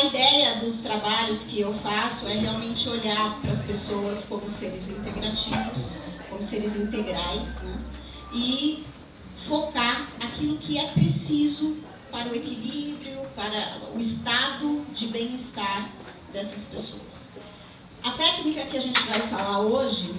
a ideia dos trabalhos que eu faço é realmente olhar para as pessoas como seres integrativos, como seres integrais, né? E focar aquilo que é preciso para o equilíbrio, para o estado de bem-estar dessas pessoas. A técnica que a gente vai falar hoje,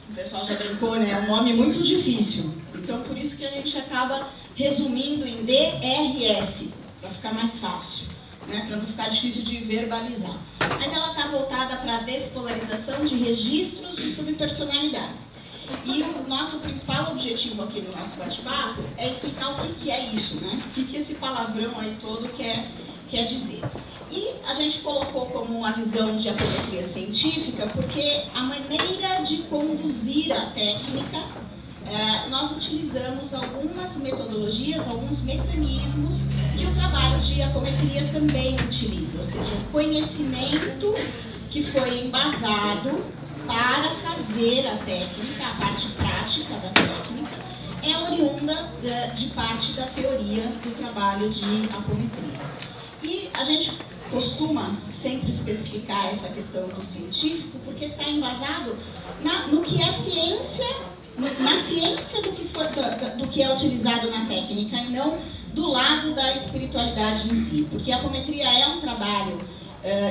o pessoal já brincou, né? É um nome muito difícil. Então, por isso que a gente acaba resumindo em DRS, para ficar mais fácil, né? Para não ficar difícil de verbalizar. Mas ela está voltada para a despolarização de registros de subpersonalidades. E o nosso principal objetivo aqui no nosso bate-papo é explicar o que é isso, né? O que esse palavrão aí todo quer dizer. E a gente colocou como uma visão de apometria científica porque a maneira de conduzir a técnica, nós utilizamos algumas metodologias, alguns mecanismos que o trabalho de apometria também utiliza, ou seja, o conhecimento que foi embasado para fazer a técnica, a parte prática da técnica, é oriunda de parte da teoria do trabalho de apometria. E a gente costuma sempre especificar essa questão do científico, porque está embasado no que é ciência, na ciência do que é utilizado na técnica, e não do lado da espiritualidade em si. Porque a apometria é um trabalho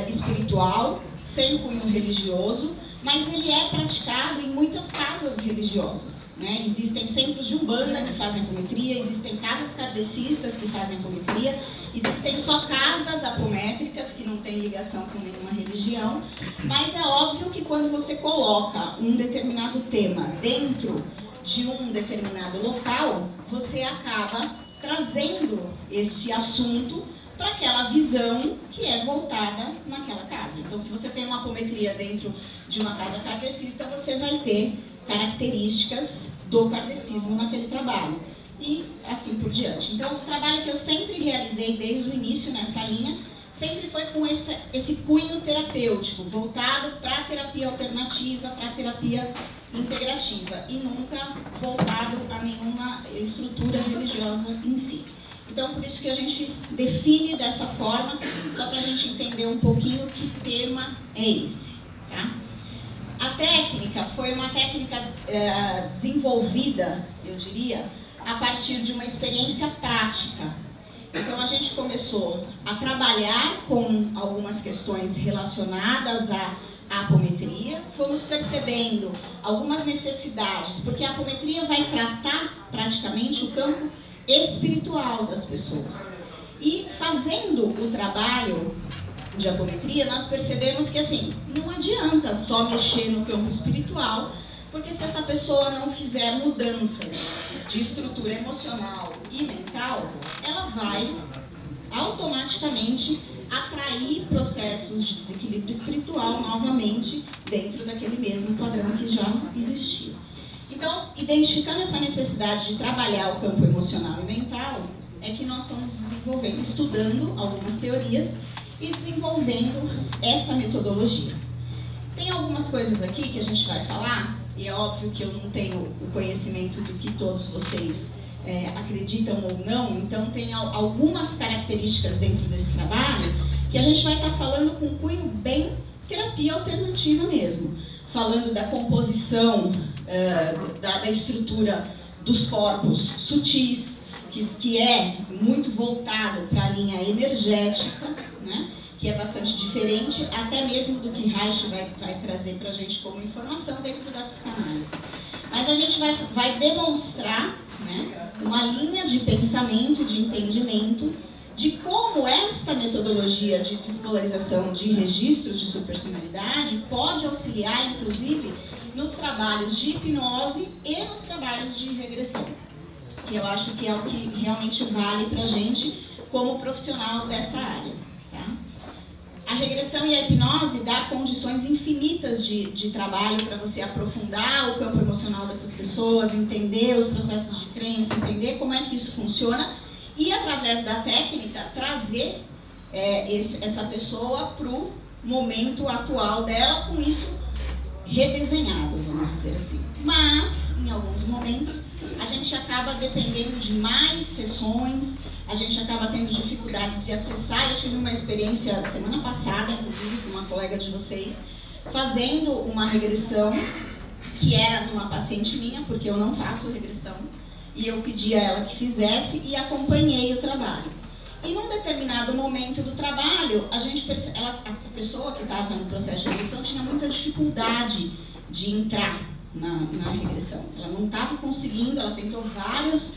espiritual, sem cunho religioso, mas ele é praticado em muitas casas religiosas, né? Existem centros de umbanda que fazem apometria, existem casas kardecistas que fazem apometria, existem só casas apométricas que não têm ligação com nenhuma religião, mas é óbvio que quando você coloca um determinado tema dentro de um determinado local, você acaba trazendo este assunto para aquela visão que é voltada naquela casa. Então, se você tem uma apometria dentro de uma casa kardecista, você vai ter características do kardecismo naquele trabalho. E assim por diante. Então, o trabalho que eu sempre realizei desde o início nessa linha, sempre foi com esse cunho terapêutico, voltado para a terapia alternativa, para a terapia integrativa, e nunca voltado a nenhuma estrutura religiosa em si. Então, por isso que a gente define dessa forma, só para a gente entender um pouquinho que tema é esse, tá? A técnica foi uma técnica desenvolvida, eu diria, a partir de uma experiência prática. Então, a gente começou a trabalhar com algumas questões relacionadas à apometria, fomos percebendo algumas necessidades, porque a apometria vai tratar praticamente o campo espiritual das pessoas. E fazendo o trabalho de apometria, nós percebemos que assim, não adianta só mexer no campo espiritual, porque se essa pessoa não fizer mudanças de estrutura emocional e mental, ela vai automaticamente atrair processos de desequilíbrio espiritual novamente dentro daquele mesmo padrão que já existia. Então, identificando essa necessidade de trabalhar o campo emocional e mental, é que nós estamos desenvolvendo, estudando algumas teorias e desenvolvendo essa metodologia. Tem algumas coisas aqui que a gente vai falar, e é óbvio que eu não tenho o conhecimento do que todos vocês acreditam ou não, então tem algumas características dentro desse trabalho que a gente vai estar falando com cunho bem terapia alternativa mesmo, falando da composição, da estrutura dos corpos sutis, que é muito voltado para a linha energética, né? Que é bastante diferente até mesmo do que Reich vai trazer para a gente como informação dentro da psicanálise. Mas a gente vai demonstrar, né, uma linha de pensamento e de entendimento de como esta metodologia de despolarização de registros de subpersonalidade pode auxiliar, inclusive, nos trabalhos de hipnose e nos trabalhos de regressão, que eu acho que é o que realmente vale para a gente como profissional dessa área. Tá? A regressão e a hipnose dá condições infinitas de trabalho para você aprofundar o campo emocional dessas pessoas, entender os processos de crença, entender como é que isso funciona e, através da técnica, trazer essa pessoa para o momento atual dela, com isso redesenhado, vamos dizer assim. Mas, em alguns momentos, a gente acaba dependendo de mais sessões, a gente acaba tendo dificuldades de acessar. Eu tive uma experiência semana passada, inclusive, com uma colega de vocês, fazendo uma regressão que era numa paciente minha, porque eu não faço regressão, e eu pedi a ela que fizesse e acompanhei o trabalho. E num determinado momento do trabalho, a pessoa que estava no processo de regressão tinha muita dificuldade de entrar na regressão. Ela não estava conseguindo, ela tentou várias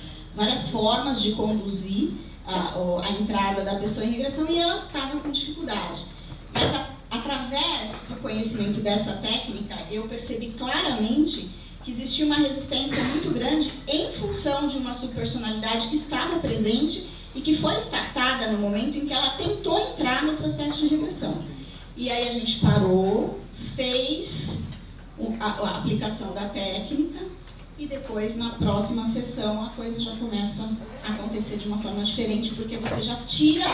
formas de conduzir a entrada da pessoa em regressão e ela estava com dificuldade. Mas através do conhecimento dessa técnica, eu percebi claramente que existia uma resistência muito grande em função de uma subpersonalidade que estava presente e que foi startada no momento em que ela tentou entrar no processo de regressão. E aí a gente parou, fez a aplicação da técnica e depois, na próxima sessão, a coisa já começa a acontecer de uma forma diferente, porque você já tira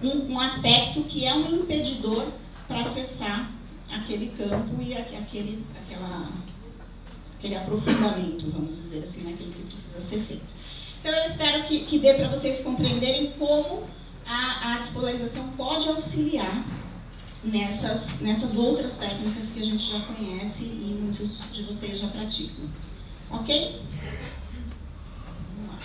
um aspecto que é um impedidor para acessar aquele campo e aquele aprofundamento, vamos dizer assim, naquilo que precisa ser feito. Então eu espero que dê para vocês compreenderem como a despolarização pode auxiliar nessas outras técnicas que a gente já conhece e muitos de vocês já praticam. Ok? Vamos lá.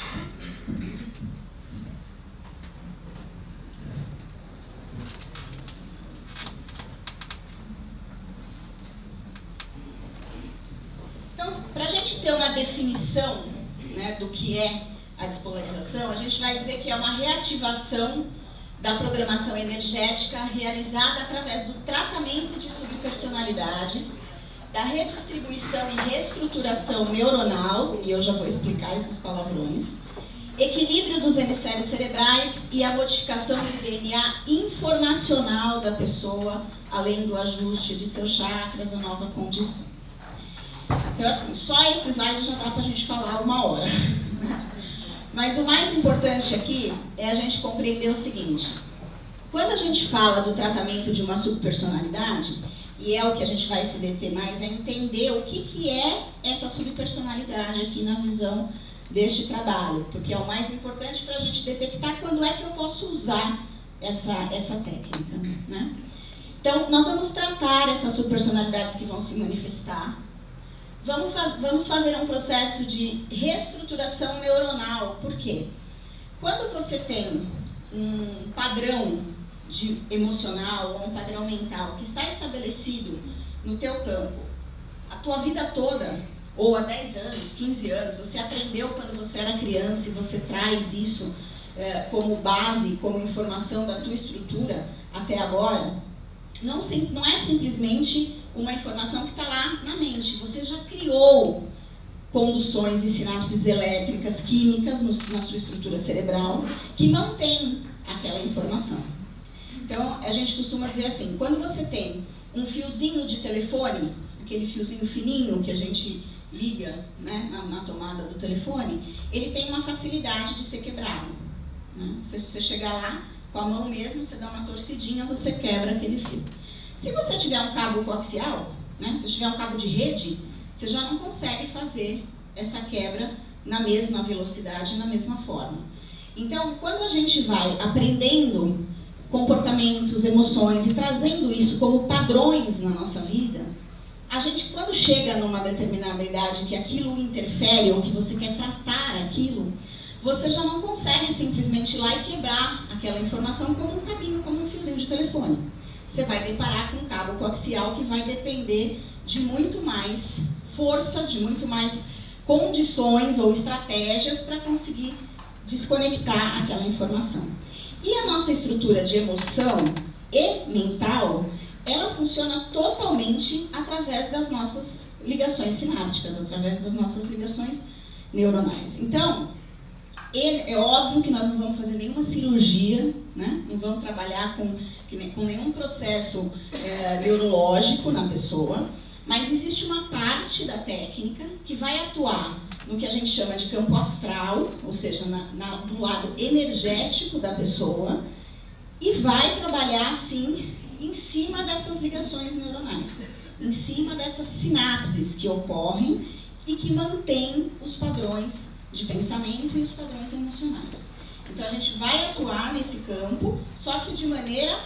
Então, para a gente ter uma definição, né, do que é a despolarização, a gente vai dizer que é uma reativação da programação energética realizada através do tratamento de subpersonalidades, da redistribuição e reestruturação neuronal, e eu já vou explicar esses palavrões, equilíbrio dos hemisférios cerebrais e a modificação do DNA informacional da pessoa, além do ajuste de seus chakras, a nova condição. Então, assim, só esse slide já dá pra gente falar 1 hora. Mas o mais importante aqui é a gente compreender o seguinte: quando a gente fala do tratamento de uma subpersonalidade, e é o que a gente vai se deter mais, é entender o que é essa subpersonalidade aqui na visão deste trabalho, porque é o mais importante para a gente detectar quando é que eu posso usar essa técnica, né? Então, nós vamos tratar essas subpersonalidades que vão se manifestar. Vamos fazer um processo de reestruturação neuronal. Por quê? Quando você tem um padrão emocional ou um padrão mental que está estabelecido no teu campo, a tua vida toda, ou há 10 anos, 15 anos, você aprendeu quando você era criança e você traz isso como base, como informação da tua estrutura até agora, não é simplesmente uma informação que está lá na mente. Você já criou conduções e sinapses elétricas, químicas na sua estrutura cerebral que mantém aquela informação. Então, a gente costuma dizer assim, quando você tem um fiozinho de telefone, aquele fiozinho fininho que a gente liga, né, na tomada do telefone, ele tem uma facilidade de ser quebrado, né? Você chegar lá, com a mão mesmo, você dá uma torcidinha, você quebra aquele fio. Se você tiver um cabo coaxial, né, se tiver um cabo de rede, você já não consegue fazer essa quebra na mesma velocidade, na mesma forma. Então, quando a gente vai aprendendo comportamentos, emoções e trazendo isso como padrões na nossa vida, a gente, quando chega numa determinada idade que aquilo interfere ou que você quer tratar aquilo, você já não consegue simplesmente ir lá e quebrar aquela informação como um cabinho, como um fiozinho de telefone. Você vai deparar com um cabo coaxial que vai depender de muito mais força, de muito mais condições ou estratégias para conseguir desconectar aquela informação. E a nossa estrutura de emoção e mental, ela funciona totalmente através das nossas ligações sinápticas, através das nossas ligações neuronais. Então, é óbvio que nós não vamos fazer nenhuma cirurgia, né? Não vamos trabalhar com nenhum processo neurológico na pessoa, mas existe uma parte da técnica que vai atuar no que a gente chama de campo astral, ou seja, do lado energético da pessoa, e vai trabalhar, sim, em cima dessas ligações neuronais. em cima dessas sinapses que ocorrem e que mantêm os padrões de pensamento e os padrões emocionais. Então a gente vai atuar nesse campo, só que de maneira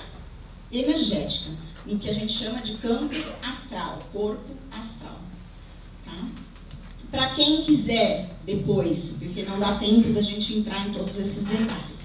energética, no que a gente chama de campo astral, corpo astral. Tá? Para quem quiser depois, porque não dá tempo da gente entrar em todos esses detalhes,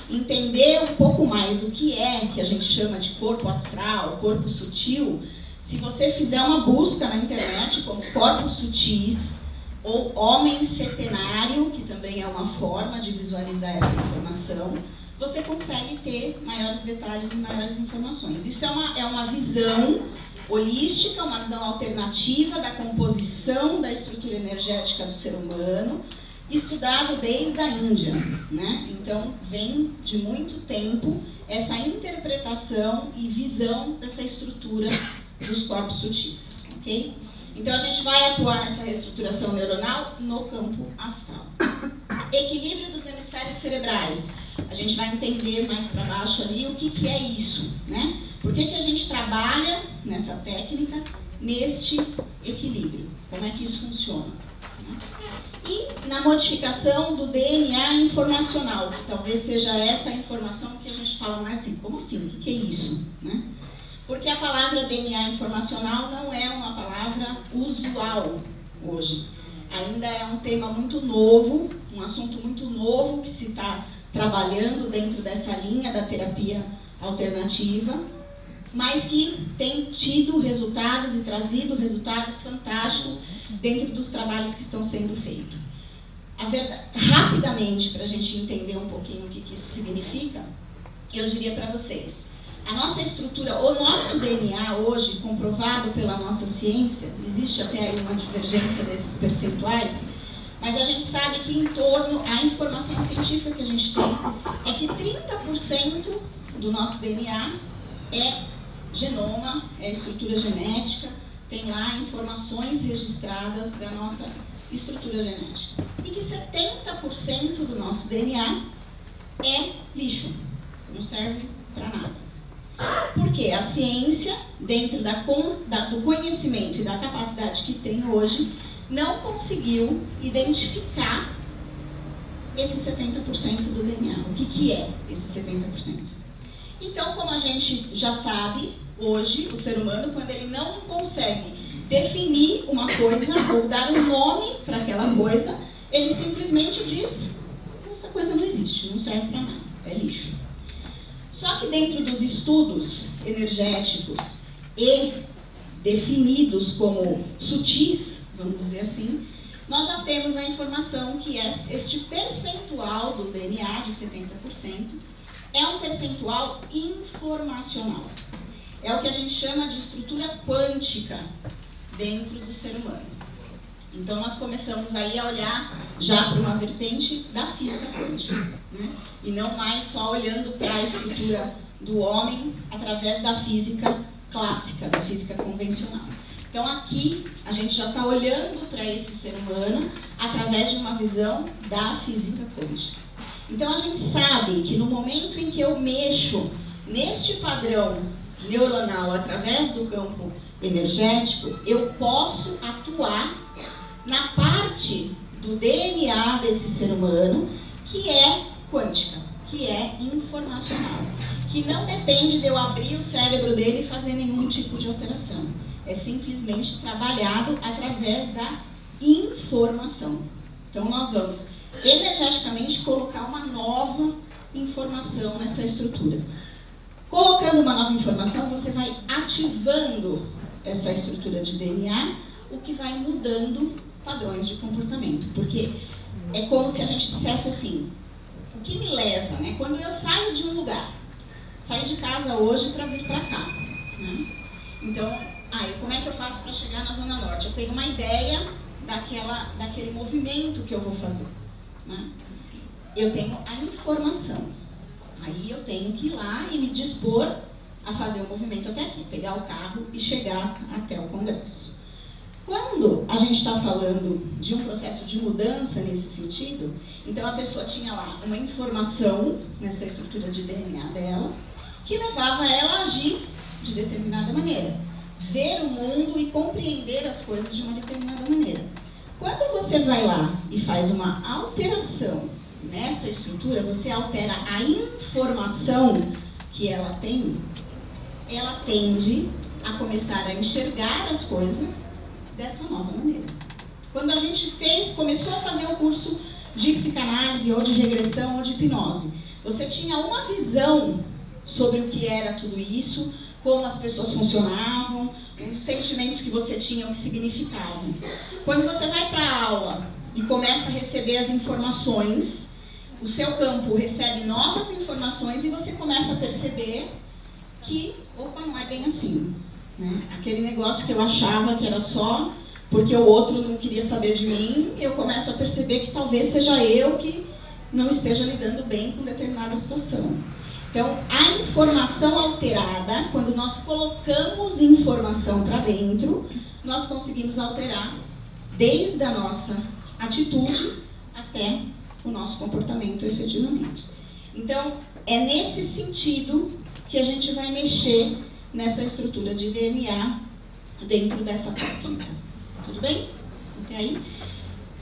entender um pouco mais o que é que a gente chama de corpo astral, corpo sutil, se você fizer uma busca na internet como corpos sutis ou homem setenário, que também é uma forma de visualizar essa informação, você consegue ter maiores detalhes e maiores informações. Isso é uma visão holística, uma visão alternativa da composição da estrutura energética do ser humano, estudado desde a Índia, né? Então, vem de muito tempo essa interpretação e visão dessa estrutura dos corpos sutis, ok? Então, a gente vai atuar nessa reestruturação neuronal no campo astral. Equilíbrio dos hemisférios cerebrais. A gente vai entender mais para baixo ali o que é isso, né? Por que a gente trabalha nessa técnica, neste equilíbrio? Como é que isso funciona? Né? E na modificação do DNA informacional, que talvez seja essa a informação que a gente fala mais assim, como assim? O que é isso? Né? Porque a palavra DNA informacional não é uma palavra usual hoje. Ainda é um tema muito novo, um assunto muito novo que se está trabalhando dentro dessa linha da terapia alternativa, mas que tem tido resultados e trazido resultados fantásticos dentro dos trabalhos que estão sendo feitos. Rapidamente, para a gente entender um pouquinho o que isso significa, eu diria para vocês, a nossa estrutura, o nosso DNA hoje, comprovado pela nossa ciência, existe até aí uma divergência desses percentuais, mas a gente sabe que em torno, a informação científica que a gente tem é que 30% do nosso DNA é genoma, é estrutura genética, tem lá informações registradas da nossa estrutura genética. E que 70% do nosso DNA é lixo, não serve para nada. Porque a ciência, dentro do conhecimento e da capacidade que tem hoje, não conseguiu identificar esse 70% do DNA. O que é esse 70%? Então, como a gente já sabe, hoje, o ser humano, quando ele não consegue definir uma coisa ou dar um nome para aquela coisa, ele simplesmente diz: essa coisa não existe, não serve para nada, é lixo. Só que dentro dos estudos energéticos e definidos como sutis, vamos dizer assim, nós já temos a informação que este percentual do DNA de 70% é um percentual informacional. É o que a gente chama de estrutura quântica dentro do ser humano. Então nós começamos aí a olhar já para uma vertente da física quântica, né? E não mais só olhando para a estrutura do homem através da física clássica, da física convencional. Então aqui a gente já está olhando para esse ser humano através de uma visão da física quântica. Então a gente sabe que no momento em que eu mexo neste padrão neuronal através do campo energético, eu posso atuar na parte do DNA desse ser humano que é quântica, que é informacional, que não depende de eu abrir o cérebro dele e fazer nenhum tipo de alteração. É simplesmente trabalhado através da informação. Então nós vamos energeticamente colocar uma nova informação nessa estrutura. Colocando uma nova informação, você vai ativando essa estrutura de DNA, o que vai mudando padrões de comportamento. Porque é como se a gente dissesse assim, o que me leva, né? Quando eu saio de um lugar, saí de casa hoje para vir para cá, né? Então, como é que eu faço para chegar na Zona Norte? Eu tenho uma ideia daquele movimento que eu vou fazer, né? Eu tenho a informação. Aí eu tenho que ir lá e me dispor a fazer o movimento até aqui, pegar o carro e chegar até o Congresso. Quando a gente está falando de um processo de mudança nesse sentido, então a pessoa tinha lá uma informação nessa estrutura de DNA dela, que levava ela a agir de determinada maneira. ver o mundo e compreender as coisas de uma determinada maneira. Quando você vai lá e faz uma alteração nessa estrutura, você altera a informação que ela tem, ela tende a começar a enxergar as coisas dessa nova maneira. Quando a gente começou a fazer o curso de psicanálise, ou de regressão, ou de hipnose, você tinha uma visão sobre o que era tudo isso, como as pessoas funcionavam, os sentimentos que você tinha, o que significavam. Quando você vai para a aula e começa a receber as informações, o seu campo recebe novas informações e você começa a perceber que, opa, não é bem assim, né? Aquele negócio que eu achava que era só porque o outro não queria saber de mim, eu começo a perceber que talvez seja eu que não esteja lidando bem com determinada situação. Então, a informação alterada, quando nós colocamos informação para dentro, nós conseguimos alterar desde a nossa atitude até o nosso comportamento efetivamente. Então, é nesse sentido que a gente vai mexer nessa estrutura de DNA dentro dessa técnica. Tudo bem? Até aí?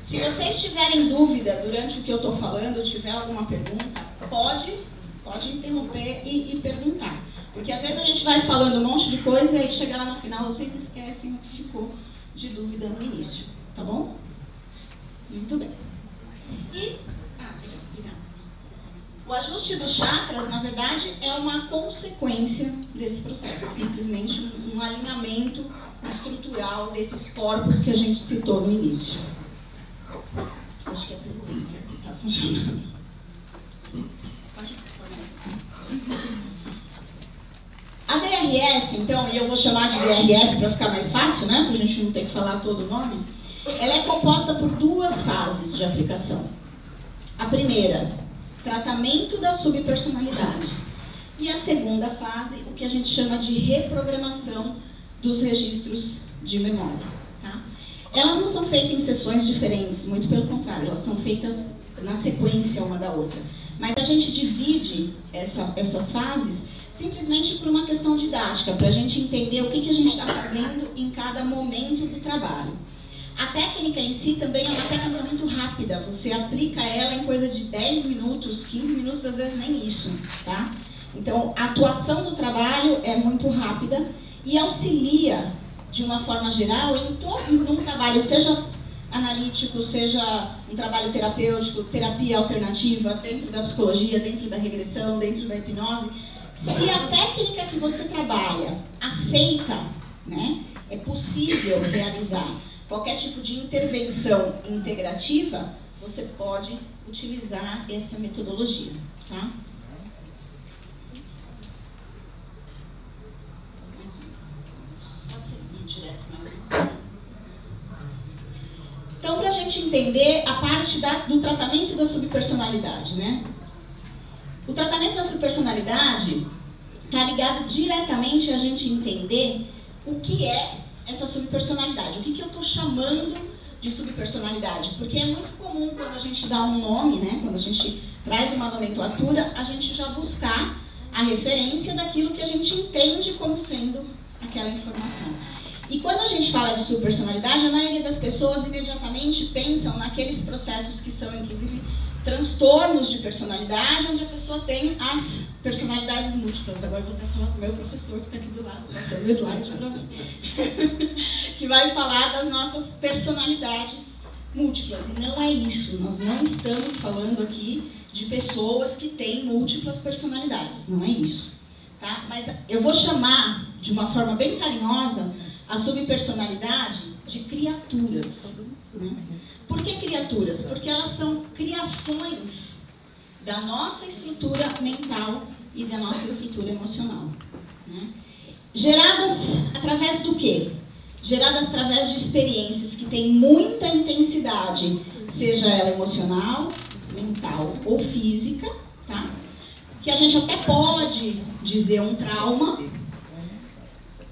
Se vocês tiverem dúvida durante o que eu estou falando, tiver alguma pergunta, pode interromper e perguntar. Porque às vezes a gente vai falando um monte de coisa e aí chega lá no final vocês esquecem o que ficou de dúvida no início. Tá bom? Muito bem. O ajuste dos chakras, na verdade, é uma consequência desse processo. É simplesmente um alinhamento estrutural desses corpos que a gente citou no início. Acho que é pelo Enter que está funcionando. A DRS, então, e eu vou chamar de DRS para ficar mais fácil, né? Para a gente não ter que falar todo o nome. Ela é composta por duas fases de aplicação. A primeira, tratamento da subpersonalidade. E a segunda fase, o que a gente chama de reprogramação dos registros de memória. Tá? Elas não são feitas em sessões diferentes, muito pelo contrário, elas são feitas na sequência uma da outra. Mas a gente divide essas fases simplesmente por uma questão didática, para a gente entender o que a gente está fazendo em cada momento do trabalho. A técnica em si também é uma técnica muito rápida, você aplica ela em coisa de 10 minutos, 15 minutos, às vezes nem isso, tá? Então, a atuação do trabalho é muito rápida e auxilia, de uma forma geral, num trabalho, seja analítico, seja um trabalho terapêutico, terapia alternativa, dentro da psicologia, dentro da regressão, dentro da hipnose. Se a técnica que você trabalha aceita, né, é possível realizar qualquer tipo de intervenção integrativa, você pode utilizar essa metodologia, tá? Pode ser direto mais um. Então, para a gente entender a parte do tratamento da subpersonalidade, né? O tratamento da subpersonalidade está ligado diretamente a gente entender o que é essa subpersonalidade. O que eu estou chamando de subpersonalidade? Porque é muito comum quando a gente dá um nome, né? Quando a gente traz uma nomenclatura, a gente já buscar a referência daquilo que a gente entende como sendo aquela informação. E quando a gente fala de subpersonalidade, a maioria das pessoas imediatamente pensam naqueles processos que são, inclusive, transtornos de personalidade, onde a pessoa tem as personalidades múltiplas. Agora eu vou até falar com o meu professor, que está aqui do lado, passando o slide para mim, que vai falar das nossas personalidades múltiplas. E não é isso, nós não estamos falando aqui de pessoas que têm múltiplas personalidades, não é isso. Tá? Mas eu vou chamar, de uma forma bem carinhosa, a subpersonalidade de criaturas. Né? Por que criaturas? Porque elas são criações da nossa estrutura mental e da nossa estrutura emocional. Né? Geradas através do quê? Geradas através de experiências que têm muita intensidade, seja ela emocional, mental ou física, tá? Que a gente até pode dizer um trauma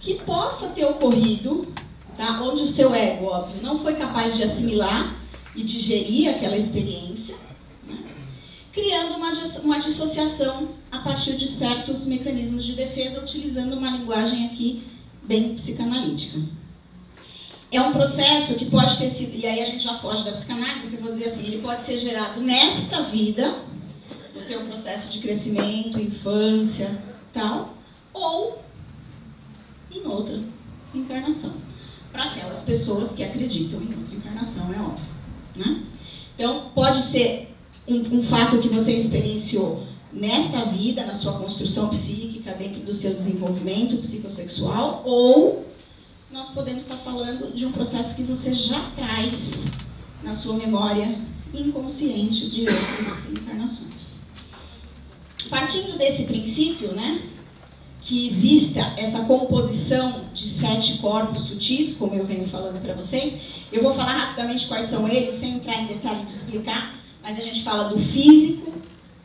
que possa ter ocorrido, tá? Onde o seu ego, óbvio, não foi capaz de assimilar e digerir aquela experiência, né? Criando uma dissociação a partir de certos mecanismos de defesa, utilizando uma linguagem aqui bem psicanalítica. É um processo que pode ter sido, e aí a gente já foge da psicanálise, porque eu vou dizer assim, ele pode ser gerado nesta vida, no teu processo de crescimento, infância, tal, ou em outra encarnação. Para aquelas pessoas que acreditam em outra encarnação, é óbvio, né? Então, pode ser um fato que você experienciou nesta vida, na sua construção psíquica, dentro do seu desenvolvimento psicossexual, ou nós podemos estar falando de um processo que você já traz na sua memória inconsciente de outras encarnações. Partindo desse princípio, né, que exista essa composição de 7 corpos sutis, como eu venho falando para vocês, eu vou falar rapidamente quais são eles, sem entrar em detalhe de explicar, mas a gente fala do físico,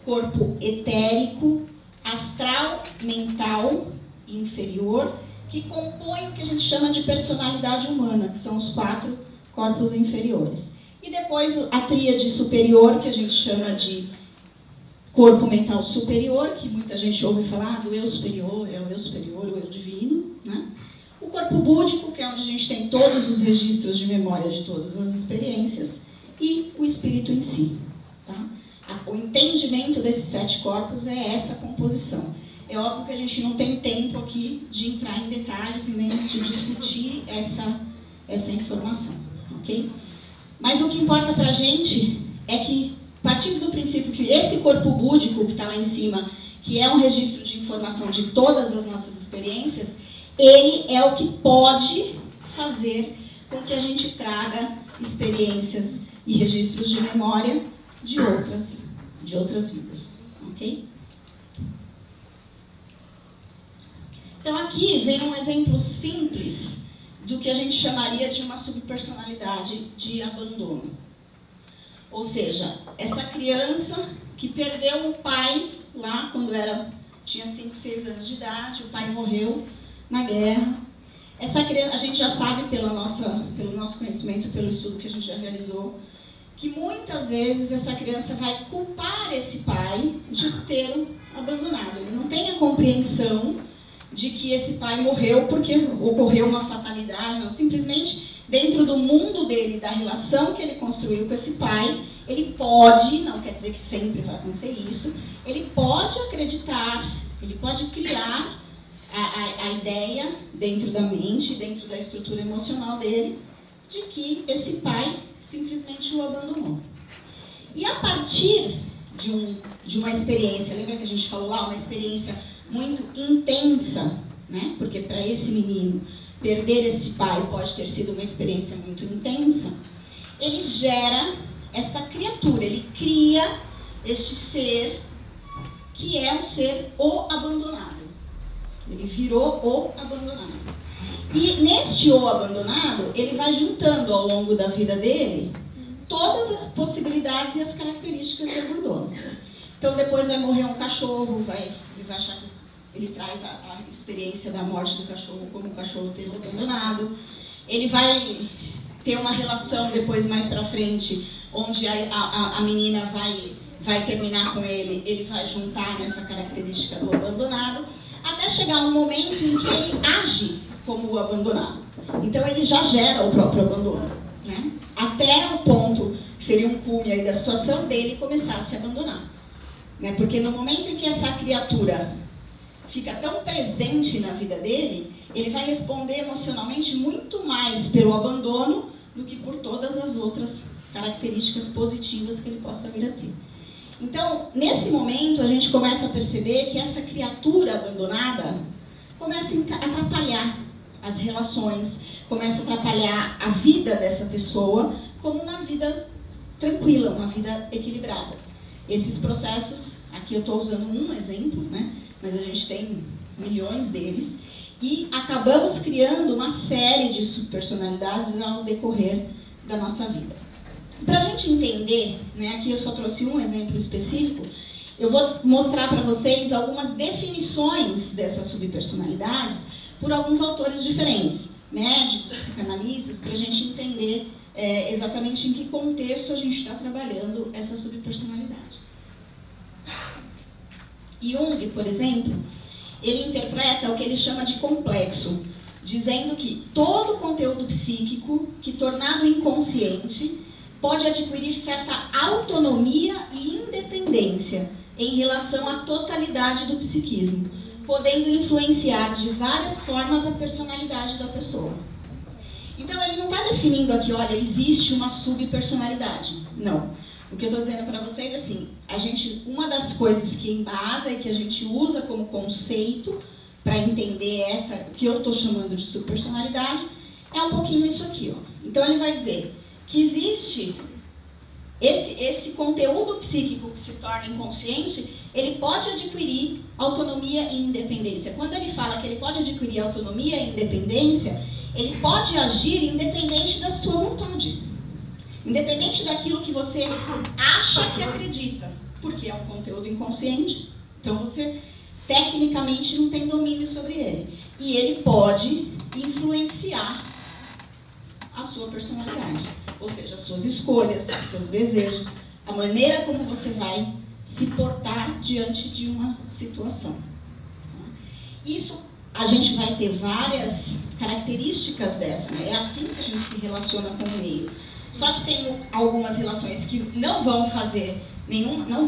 corpo etérico, astral, mental e inferior, que compõem o que a gente chama de personalidade humana, que são os 4 corpos inferiores. E depois a tríade superior, que a gente chama de corpo mental superior, que muita gente ouve falar do eu superior, é o eu superior, o eu divino, né? O corpo búdico, que é onde a gente tem todos os registros de memória de todas as experiências, e o espírito em si, tá? O entendimento desses 7 corpos é essa composição. É óbvio que a gente não tem tempo aqui de entrar em detalhes e nem de discutir essa informação, ok? Mas o que importa pra gente é que, partindo do princípio que esse corpo búdico que está lá em cima, que é um registro de informação de todas as nossas experiências, ele é o que pode fazer com que a gente traga experiências e registros de memória de outras vidas, ok? Então aqui vem um exemplo simples do que a gente chamaria de uma subpersonalidade de abandono. Ou seja, essa criança que perdeu o pai lá quando tinha 5, 6 anos de idade, o pai morreu na guerra. Essa criança, a gente já sabe pelo nosso conhecimento, pelo estudo que a gente já realizou, que muitas vezes essa criança vai culpar esse pai de tê-lo abandonado. Ele não tem a compreensão de que esse pai morreu porque ocorreu uma fatalidade, não. Simplesmente, dentro do mundo dele, da relação que ele construiu com esse pai, ele pode, não quer dizer que sempre vai acontecer isso, ele pode acreditar, ele pode criar a ideia dentro da mente, dentro da estrutura emocional dele, de que esse pai simplesmente o abandonou. E a partir de uma experiência, lembra que a gente falou lá, uma experiência muito intensa, né? Porque para esse menino, perder esse pai pode ter sido uma experiência muito intensa, ele gera esta criatura, ele cria este ser que é o abandonado. Ele virou o abandonado. E neste o abandonado, ele vai juntando ao longo da vida dele todas as possibilidades e as características do abandono. Então depois vai morrer um cachorro, ele vai achar que ele traz a experiência da morte do cachorro como o cachorro teve abandonado. Ele vai ter uma relação depois mais pra frente, onde a menina vai terminar com ele vai juntar nessa característica do abandonado, até chegar um momento em que ele age como o abandonado. Então ele já gera o próprio abandono, né? Até o ponto, que seria um cume aí da situação, dele começar a se abandonar, né? Porque no momento em que essa criatura fica tão presente na vida dele, ele vai responder emocionalmente muito mais pelo abandono do que por todas as outras características positivas que ele possa vir a ter. Então, nesse momento, a gente começa a perceber que essa criatura abandonada começa a atrapalhar as relações, começa a atrapalhar a vida dessa pessoa como uma vida tranquila, uma vida equilibrada. Esses processos, aqui eu estou usando um exemplo, né? Mas a gente tem milhões deles, e acabamos criando uma série de subpersonalidades ao decorrer da nossa vida. Para a gente entender, né, aqui eu só trouxe um exemplo específico, eu vou mostrar para vocês algumas definições dessas subpersonalidades por alguns autores diferentes, médicos, psicanalistas, para a gente entender exatamente em que contexto a gente está trabalhando essa subpersonalidade. Jung, por exemplo, ele interpreta o que ele chama de complexo. dizendo que todo conteúdo psíquico que, tornado inconsciente, pode adquirir certa autonomia e independência em relação à totalidade do psiquismo, podendo influenciar de várias formas a personalidade da pessoa. Então ele não está definindo aqui, olha, existe uma subpersonalidade. Não. O que eu estou dizendo para vocês é assim, uma das coisas que embasa e que a gente usa como conceito para entender o que eu estou chamando de subpersonalidade, é um pouquinho isso aqui, ó. Então ele vai dizer que existe esse conteúdo psíquico que se torna inconsciente, ele pode adquirir autonomia e independência. Quando ele fala que ele pode adquirir autonomia e independência, ele pode agir independente da sua vontade. Independente daquilo que você acha que acredita, porque é um conteúdo inconsciente, então você tecnicamente não tem domínio sobre ele. E ele pode influenciar a sua personalidade, ou seja, as suas escolhas, os seus desejos, a maneira como você vai se portar diante de uma situação. Isso, a gente vai ter várias características dessa, né? É assim que a gente se relaciona com o meio. Só que tem algumas relações que não vão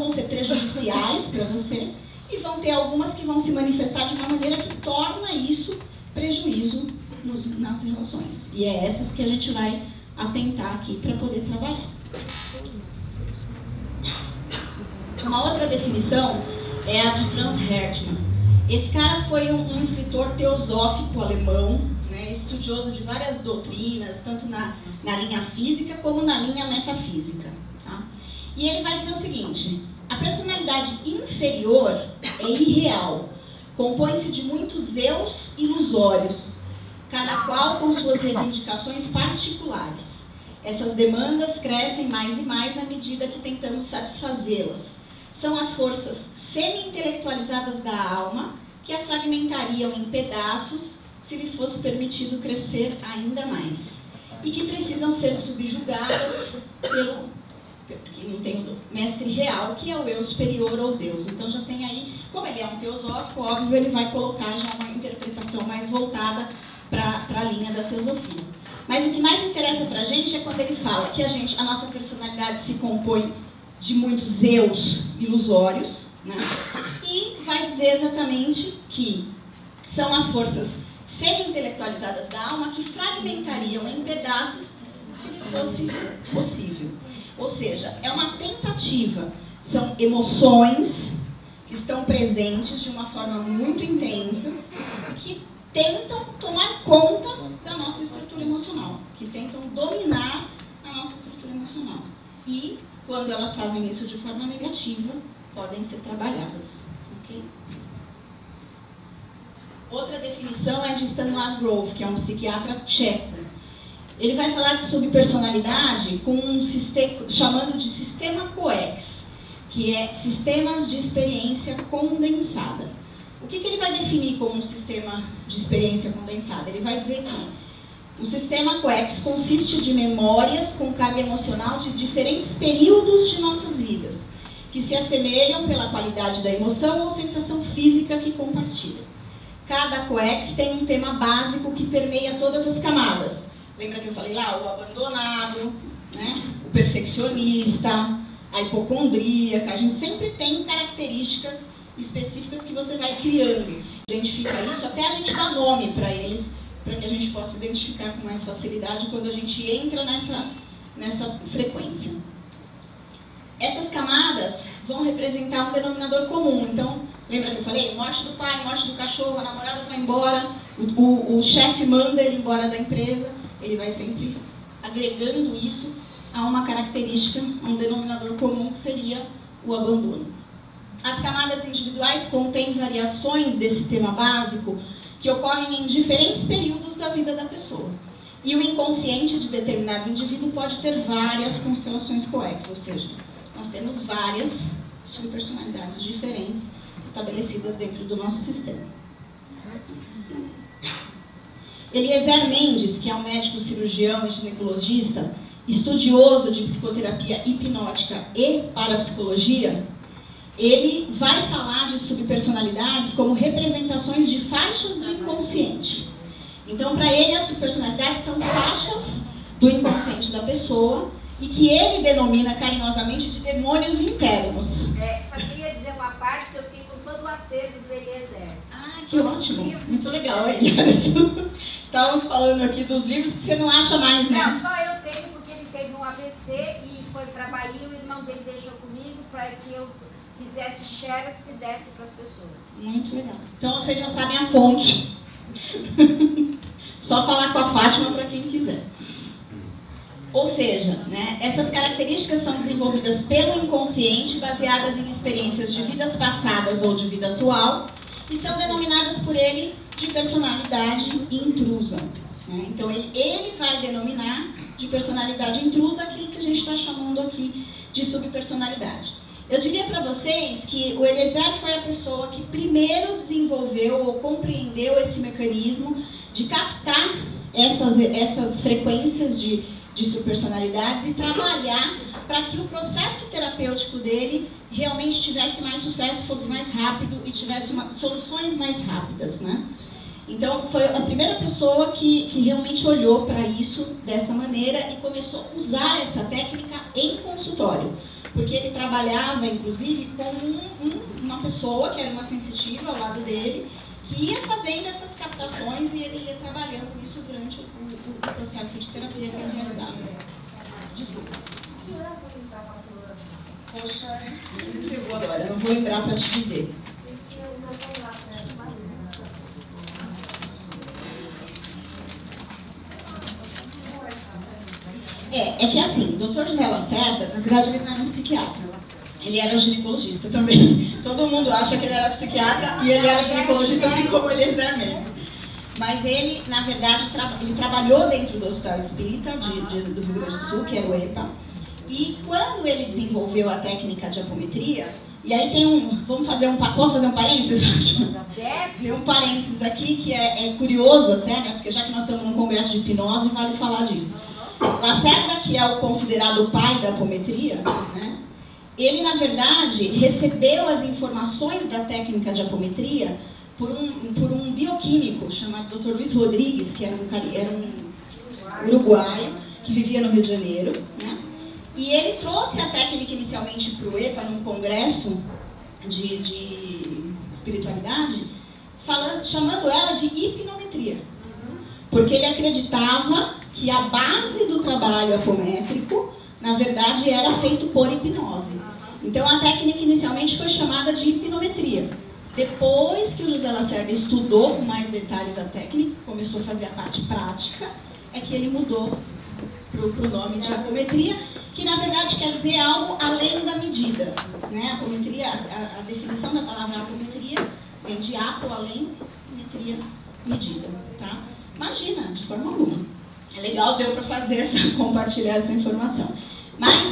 ser prejudiciais para você, e vão ter algumas que vão se manifestar de uma maneira que torna isso prejuízo nas relações. E é essas que a gente vai atentar aqui para poder trabalhar. Uma outra definição é a de Franz Hertmann. Esse cara foi um escritor teosófico alemão, né, estudioso de várias doutrinas, tanto na linha física como na linha metafísica. Tá? E ele vai dizer o seguinte: a personalidade inferior é irreal, compõe-se de muitos eus ilusórios, cada qual com suas reivindicações particulares. Essas demandas crescem mais e mais à medida que tentamos satisfazê-las. São as forças semi-intelectualizadas da alma que a fragmentariam em pedaços se lhes fosse permitido crescer ainda mais, e que precisam ser subjugadas porque não tem o mestre real, que é o eu superior ou Deus. Então já tem aí, como ele é um teosófico, óbvio, ele vai colocar já uma interpretação mais voltada para a linha da teosofia. Mas o que mais interessa para a gente é quando ele fala que a nossa personalidade se compõe de muitos eus ilusórios, né? E vai dizer exatamente que são as forças semi-intelectualizadas da alma que fragmentariam em pedaços se lhes fosse possível. Ou seja, é uma tentativa, são emoções que estão presentes de uma forma muito intensas e que tentam tomar conta da nossa estrutura emocional, que tentam dominar a nossa estrutura emocional. E, quando elas fazem isso de forma negativa, podem ser trabalhadas. Okay? Outra definição é de Stanislav Grof, que é um psiquiatra tcheco. Ele vai falar de subpersonalidade com chamando de sistema COEX, que é sistemas de experiência condensada. O que ele vai definir como um sistema de experiência condensada? Ele vai dizer que o sistema COEX consiste de memórias com carga emocional de diferentes períodos de nossas vidas, que se assemelham pela qualidade da emoção ou sensação física que compartilham. Cada COEX tem um tema básico que permeia todas as camadas. Lembra que eu falei lá? O abandonado, né? O perfeccionista, a hipocondríaca. A gente sempre tem características específicas que você vai criando. Identifica isso, até a gente dá nome para eles, para que a gente possa identificar com mais facilidade quando a gente entra nessa frequência. Essas camadas vão representar um denominador comum. Então, lembra que eu falei? Morte do pai, morte do cachorro, a namorada vai embora, o chefe manda ele embora da empresa. Ele vai sempre agregando isso a uma característica, a um denominador comum, que seria o abandono. As camadas individuais contêm variações desse tema básico que ocorrem em diferentes períodos da vida da pessoa. E o inconsciente de determinado indivíduo pode ter várias constelações COEX, ou seja, nós temos várias subpersonalidades diferentes estabelecidas dentro do nosso sistema. Eliezer Mendes, que é um médico cirurgião e ginecologista, estudioso de psicoterapia hipnótica e parapsicologia, ele vai falar de subpersonalidades como representações de faixas do inconsciente. Então, para ele, as subpersonalidades são faixas do inconsciente da pessoa e que ele denomina carinhosamente de demônios internos. Só queria dizer uma parte que eu fiz com todo o acervo do Eliezer. Ah, que ótimo. Muito legal, Elias. Estávamos falando aqui dos livros que você não acha mais, né? Não, só eu tenho porque ele teve um AVC e foi para Bahia e o irmão dele deixou comigo para que eu fizesse xerox e desse para as pessoas. Muito legal. Então vocês já sabem a fonte. Só falar com a Fátima para quem quiser. Ou seja, né, essas características são desenvolvidas pelo inconsciente, baseadas em experiências de vidas passadas ou de vida atual, e são denominadas por ele de personalidade intrusa. Né? Então ele vai denominar de personalidade intrusa aquilo que a gente está chamando aqui de subpersonalidade. Eu diria para vocês que o Eliezer foi a pessoa que primeiro desenvolveu ou compreendeu esse mecanismo de captar essas frequências de subpersonalidades e trabalhar para que o processo terapêutico dele realmente tivesse mais sucesso, fosse mais rápido e tivesse soluções mais rápidas, né? Então, foi a primeira pessoa que realmente olhou para isso dessa maneira e começou a usar essa técnica em consultório. Porque ele trabalhava, inclusive, com uma pessoa que era uma sensitiva ao lado dele, que ia fazendo essas captações e ele ia trabalhando com isso durante o processo de terapia que ele realizava. Desculpa. Poxa, você me pegou agora, eu não vou lembrar para te dizer. É que assim, o Dr. José Lacerda, na verdade ele não era um psiquiatra, ele era ginecologista também. Todo mundo acha que ele era psiquiatra e ele era ginecologista, assim como Eliezer Mendes. Mas ele, na verdade, ele trabalhou dentro do Hospital Espírita do Rio Grande do Sul, que era o EPA, e quando ele desenvolveu a técnica de apometria, e aí tem posso fazer um parênteses? Tem um parênteses aqui que é curioso até, né? Porque já que nós estamos num congresso de hipnose, vale falar disso. Lacerda, que é o considerado pai da apometria, né? Ele, na verdade, recebeu as informações da técnica de apometria por um bioquímico chamado Dr. Luiz Rodrigues, que era um uruguaio, que vivia no Rio de Janeiro, né? E ele trouxe a técnica inicialmente para o EPA, num congresso de espiritualidade, chamando ela de hipnometria. Porque ele acreditava que a base do trabalho apométrico, na verdade, era feito por hipnose. Então, a técnica inicialmente foi chamada de hipnometria. Depois que o José Lacerda estudou com mais detalhes a técnica, começou a fazer a parte prática, é que ele mudou para o nome de apometria, que na verdade quer dizer algo além da medida. Né? Apometria, a definição da palavra apometria vem de apo, além, metria, medida. Tá? Imagina, de forma alguma. É legal, deu para compartilhar essa informação. Mas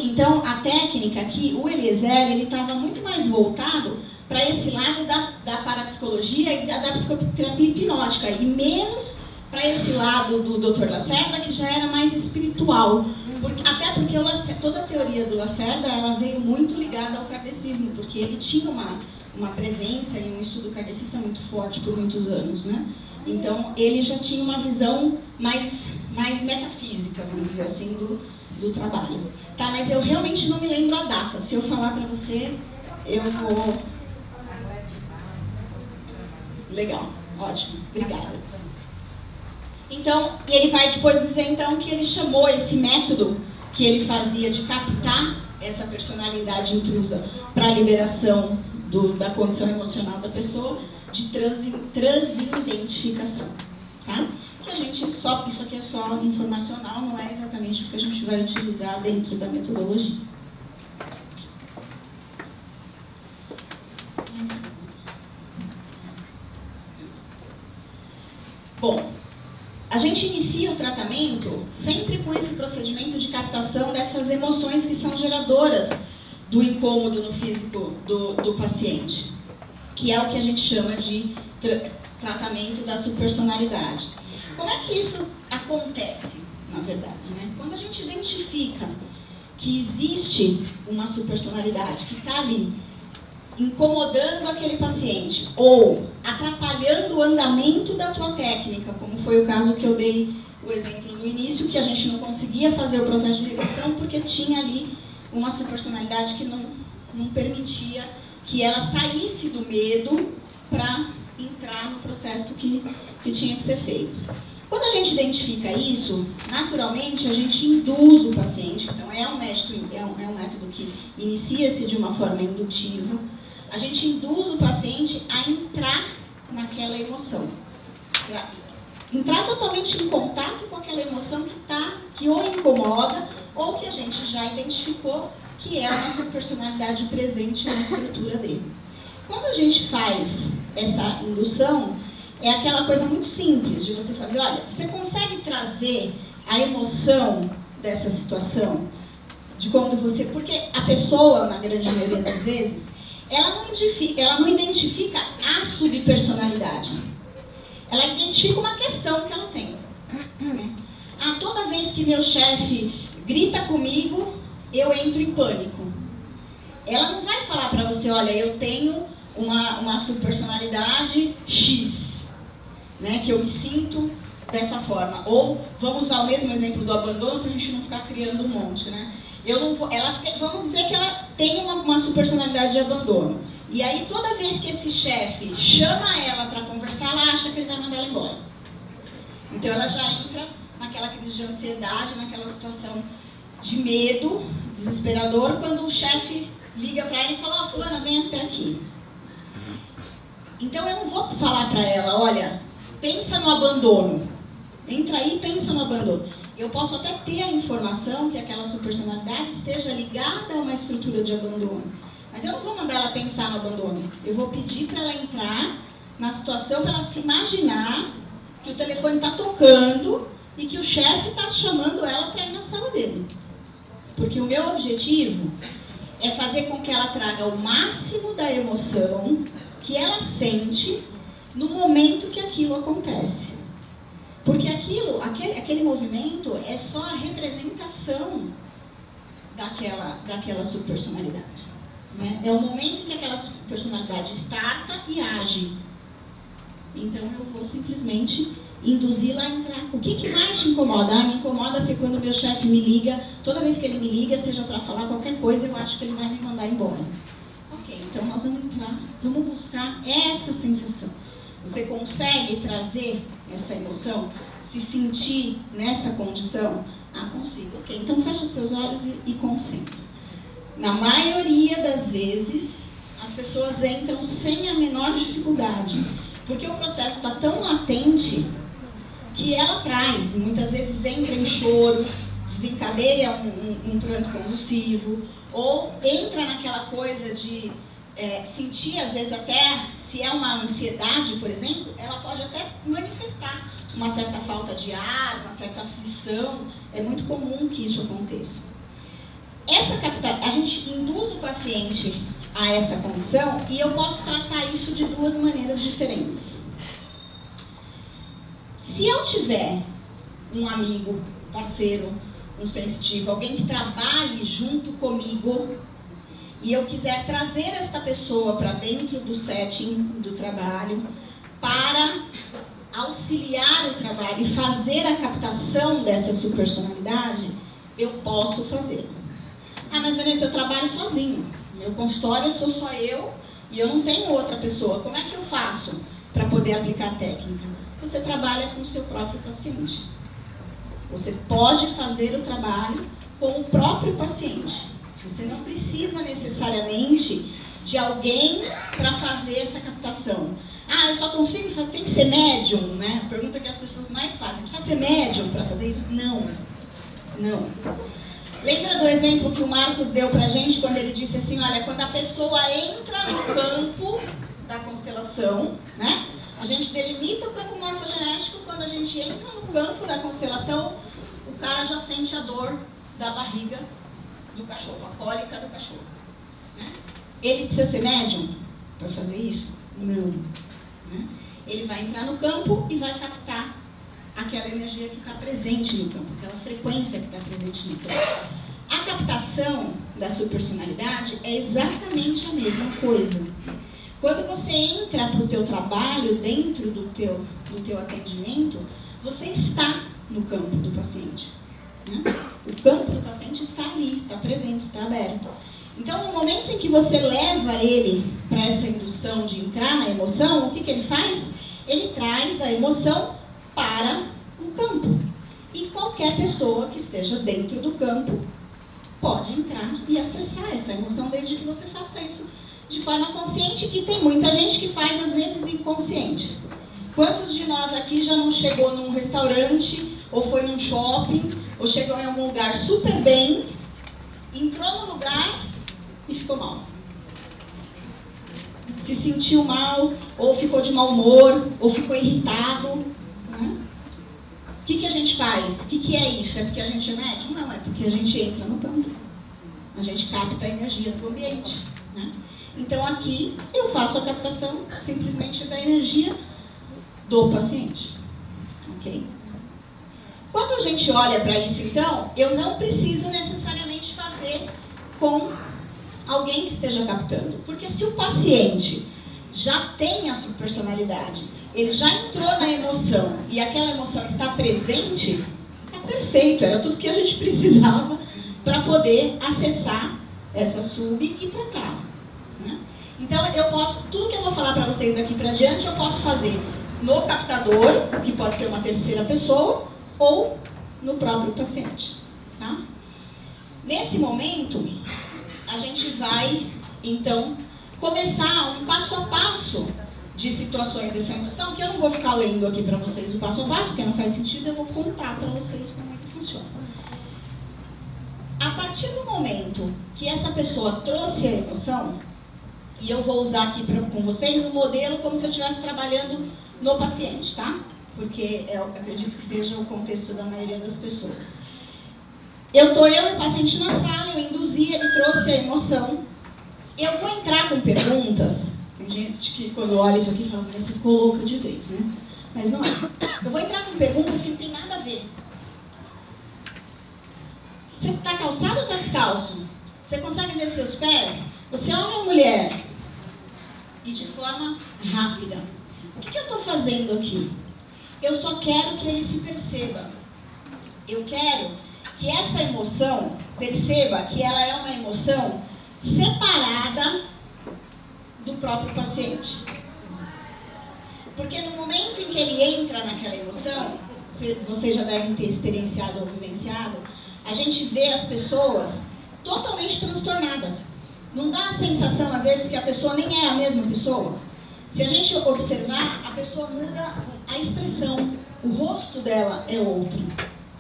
então, a técnica aqui, o Eliezer, ele estava muito mais voltado para esse lado da parapsicologia e da psicoterapia hipnótica, e menos para esse lado do Dr. Lacerda, que já era mais espiritual. Até porque toda a teoria do Lacerda, ela veio muito ligada ao kardecismo, porque ele tinha uma presença e um estudo kardecista muito forte por muitos anos, né? Então, ele já tinha uma visão mais metafísica, vamos dizer assim, do trabalho. Tá, mas eu realmente não me lembro a data. Se eu falar para você, eu vou... Legal, ótimo, obrigada. Então, e ele vai depois dizer então que ele chamou esse método que ele fazia de captar essa personalidade intrusa para a liberação da condição emocional da pessoa, de transidentificação, tá? Que a gente isso aqui é só informacional, não é exatamente o que a gente vai utilizar dentro da metodologia. Bom, a gente inicia o tratamento sempre com esse procedimento de captação dessas emoções que são geradoras do incômodo no físico do paciente, que é o que a gente chama de tratamento da subpersonalidade. Como é que isso acontece, na verdade, né? Quando a gente identifica que existe uma subpersonalidade que está ali incomodando aquele paciente ou atrapalhando o andamento da tua técnica, como foi o caso que eu dei o exemplo no início, que a gente não conseguia fazer o processo de regressão porque tinha ali uma subpersonalidade que não permitia que ela saísse do medo para entrar no processo que tinha que ser feito. Quando a gente identifica isso, naturalmente a gente induz o paciente, então é um método que inicia-se de uma forma indutiva, a gente induz o paciente a entrar naquela emoção, entrar totalmente em contato com aquela emoção que o incomoda ou que a gente já identificou que é uma subpersonalidade presente na estrutura dele. Quando a gente faz essa indução, é aquela coisa muito simples de você fazer, olha, você consegue trazer a emoção dessa situação, de quando você, porque a pessoa, na grande maioria das vezes, ela não identifica a subpersonalidade. Ela identifica uma questão que ela tem. Toda vez que meu chefe grita comigo, eu entro em pânico. Ela não vai falar para você, olha, eu tenho uma subpersonalidade X, né, que eu me sinto dessa forma. Ou, vamos usar o mesmo exemplo do abandono, para a gente não ficar criando um monte, né? Vamos dizer que ela tem uma subpersonalidade de abandono. E aí, toda vez que esse chefe chama ela para conversar, ela acha que ele vai mandar ela embora. Então, ela já entra naquela crise de ansiedade, naquela situação de medo, desesperador, quando o chefe liga para ela e fala, ó, fulana, vem até aqui. Então, eu não vou falar para ela, olha, pensa no abandono. Entra aí e pensa no abandono. Eu posso até ter a informação que aquela subpersonalidade esteja ligada a uma estrutura de abandono. Mas eu não vou mandar ela pensar no abandono. Eu vou pedir para ela entrar na situação, para ela se imaginar que o telefone está tocando e que o chefe está chamando ela para ir na sala dele. Porque o meu objetivo é fazer com que ela traga o máximo da emoção que ela sente no momento que aquilo acontece. Porque aquele movimento é só a representação daquela subpersonalidade. Né? É o momento em que aquela subpersonalidade starta e age. Então eu vou simplesmente induzi-la a entrar. O que mais te incomoda? Me incomoda porque quando o meu chefe me liga, toda vez que ele me liga, seja para falar qualquer coisa, eu acho que ele vai me mandar embora. Ok, então nós vamos entrar, vamos buscar essa sensação. Você consegue trazer essa emoção? Se sentir nessa condição? Consigo. Ok, então fecha seus olhos e concentra. Na maioria das vezes, as pessoas entram sem a menor dificuldade, porque o processo está tão latente que ela traz, muitas vezes entra em choro, desencadeia um pranto convulsivo, ou entra naquela coisa de sentir, às vezes até, se é uma ansiedade, por exemplo, ela pode até manifestar uma certa falta de ar, uma certa aflição. É muito comum que isso aconteça. A gente induz o paciente a essa condição e eu posso tratar isso de duas maneiras diferentes. Se eu tiver um amigo, parceiro, um sensitivo, alguém que trabalhe junto comigo e eu quiser trazer esta pessoa para dentro do setting do trabalho para auxiliar o trabalho e fazer a captação dessa subpersonalidade, eu posso fazer. Mas Vanessa, eu trabalho sozinho. Meu consultório sou só eu e eu não tenho outra pessoa. Como é que eu faço para poder aplicar a técnica? Você trabalha com o seu próprio paciente. Você pode fazer o trabalho com o próprio paciente. Você não precisa necessariamente de alguém para fazer essa captação. Eu só consigo fazer, tem que ser médium, né? A pergunta que as pessoas mais fazem, precisa ser médium para fazer isso? Não. Lembra do exemplo que o Marcos deu pra gente quando ele disse assim, olha, quando a pessoa entra no campo da constelação, né? A gente delimita o campo morfogenético, quando a gente entra no campo da constelação, o cara já sente a dor da barriga do cachorro, a cólica do cachorro. Né? Ele precisa ser médium para fazer isso? Não. Né? Ele vai entrar no campo e vai captar aquela energia que está presente no campo, aquela frequência que está presente no campo. A captação da subpersonalidade é exatamente a mesma coisa. Quando você entra para o teu trabalho, dentro do teu atendimento, você está no campo do paciente. Né? O campo do paciente está ali, está presente, está aberto. Então, no momento em que você leva ele para essa indução de entrar na emoção, o que ele faz? Ele traz a emoção para o campo. E qualquer pessoa que esteja dentro do campo pode entrar e acessar essa emoção, desde que você faça isso de forma consciente, e tem muita gente que faz, às vezes, inconsciente. Quantos de nós aqui já não chegou num restaurante, ou foi num shopping, ou chegou em algum lugar super bem, entrou no lugar e ficou mal? Se sentiu mal, ou ficou de mau humor, ou ficou irritado. Né? O que a gente faz? O que é isso? É porque a gente é médium? Não, é porque a gente entra no campo. A gente capta a energia do ambiente. Né? Então aqui eu faço a captação simplesmente da energia do paciente. Ok? Quando a gente olha para isso, então, eu não preciso necessariamente fazer com alguém que esteja captando. Porque se o paciente já tem a subpersonalidade, ele já entrou na emoção e aquela emoção está presente, é perfeito, era tudo que a gente precisava para poder acessar essa sub e tratar. Né? Então, eu posso, tudo que eu vou falar para vocês daqui para diante, eu posso fazer no captador, que pode ser uma terceira pessoa, ou no próprio paciente. Tá? Nesse momento, a gente vai, então, começar um passo a passo de situações dessa indução, que eu não vou ficar lendo aqui para vocês o passo a passo, porque não faz sentido, eu vou contar para vocês como é que funciona. A partir do momento que essa pessoa trouxe a emoção, e eu vou usar aqui com vocês um modelo como se eu estivesse trabalhando no paciente, tá? Porque eu acredito que seja o contexto da maioria das pessoas. Eu e o paciente na sala, eu induzi, ele trouxe a emoção. Eu vou entrar com perguntas. Tem gente que quando olha isso aqui fala, mas você ficou louca de vez, né? Mas não é. Eu vou entrar com perguntas que não tem nada a ver. Você está calçado ou está descalço? Você consegue ver seus pés? Você é homem ou mulher? E de forma rápida. O que eu estou fazendo aqui? Eu só quero que ele se perceba. Eu quero que essa emoção, perceba que ela é uma emoção separada do próprio paciente. Porque no momento em que ele entra naquela emoção, vocês já devem ter experienciado ou vivenciado, a gente vê as pessoas totalmente transtornadas. Não dá a sensação, às vezes, que a pessoa nem é a mesma pessoa? Se a gente observar, a pessoa muda a expressão, o rosto dela é outro.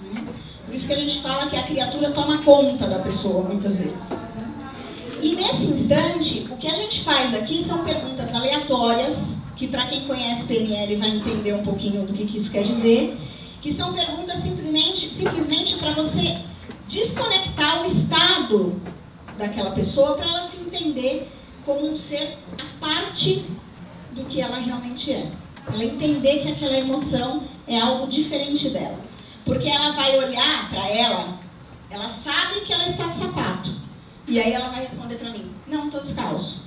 Né? Por isso que a gente fala que a criatura toma conta da pessoa, muitas vezes. E nesse instante, o que a gente faz aqui são perguntas aleatórias, que para quem conhece PNL vai entender um pouquinho do que isso quer dizer, que são perguntas simplesmente para você desconectar o estado daquela pessoa para ela se entender como um ser à parte do que ela realmente é. Ela entender que aquela emoção é algo diferente dela. Porque ela vai olhar para ela sabe que ela está de sapato. E aí ela vai responder para mim, não, estou descalço.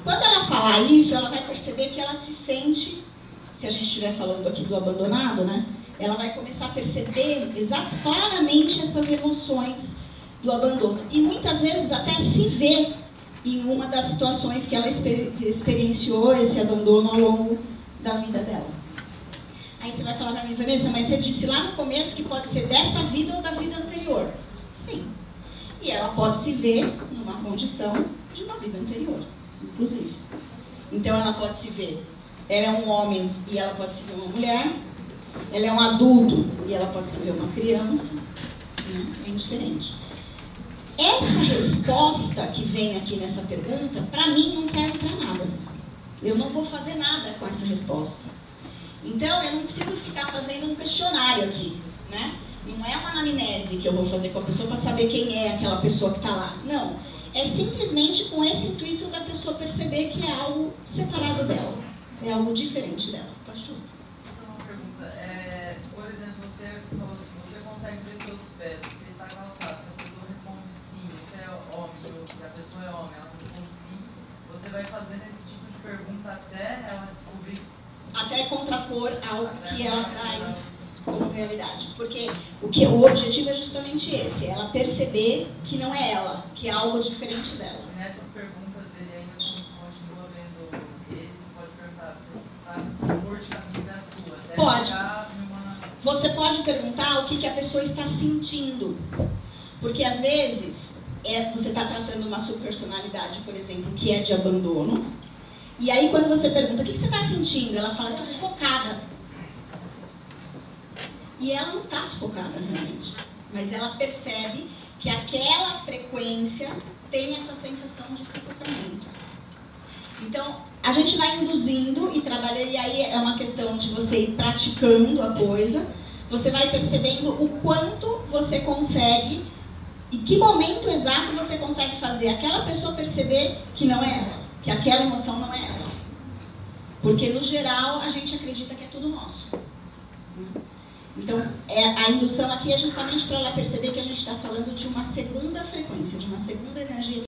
Quando ela falar isso, ela vai perceber que ela se sente, se a gente estiver falando aqui do abandonado, né? Ela vai começar a perceber claramente essas emoções do abandono. E muitas vezes até se vê em uma das situações que ela experienciou esse abandono ao longo da vida dela. Aí você vai falar para mim, Vanessa, mas você disse lá no começo que pode ser dessa vida ou da vida anterior. Sim. E ela pode se ver numa condição de uma vida anterior, inclusive. Então ela pode se ver, ela é um homem e ela pode se ver uma mulher, ela é um adulto e ela pode se ver uma criança, né? É indiferente. Essa resposta que vem aqui nessa pergunta, para mim não serve para nada. Eu não vou fazer nada com essa resposta. Então, eu não preciso ficar fazendo um questionário aqui, né? Não é uma anamnese que eu vou fazer com a pessoa para saber quem é aquela pessoa que está lá. Não. É simplesmente com esse intuito da pessoa perceber que é algo separado dela. É algo diferente dela. Pode falar. Uma pergunta. Por exemplo, você falou assim, você consegue ver seus pés, você está calçado. Se a pessoa responde que a pessoa é homem, ela responde sim, você vai fazendo esse tipo de pergunta até ela descobrir. Até contrapor algo que ela traz como realidade. Porque o objetivo é justamente esse, ela perceber que não é ela, que é algo diferente dela. Se nessas perguntas ele ainda continua vendo ele, você pode perguntar se a cor de camisa é a sua. Até Pode. Você pode perguntar o que a pessoa está sentindo. Porque às vezes você está tratando uma subpersonalidade, por exemplo, que é de abandono. E aí quando você pergunta, o que você está sentindo? Ela fala, estou sufocada. E ela não está sufocada realmente. Mas ela percebe que aquela frequência tem essa sensação de sufocamento. Então, a gente vai induzindo e trabalhando, e aí é uma questão de você ir praticando a coisa, você vai percebendo o quanto você consegue, e que momento exato você consegue fazer aquela pessoa perceber que não é ela, que aquela emoção não é ela. Porque, no geral, a gente acredita que é tudo nosso. Então, a indução aqui é justamente para ela perceber que a gente está falando de uma segunda frequência, de uma segunda energia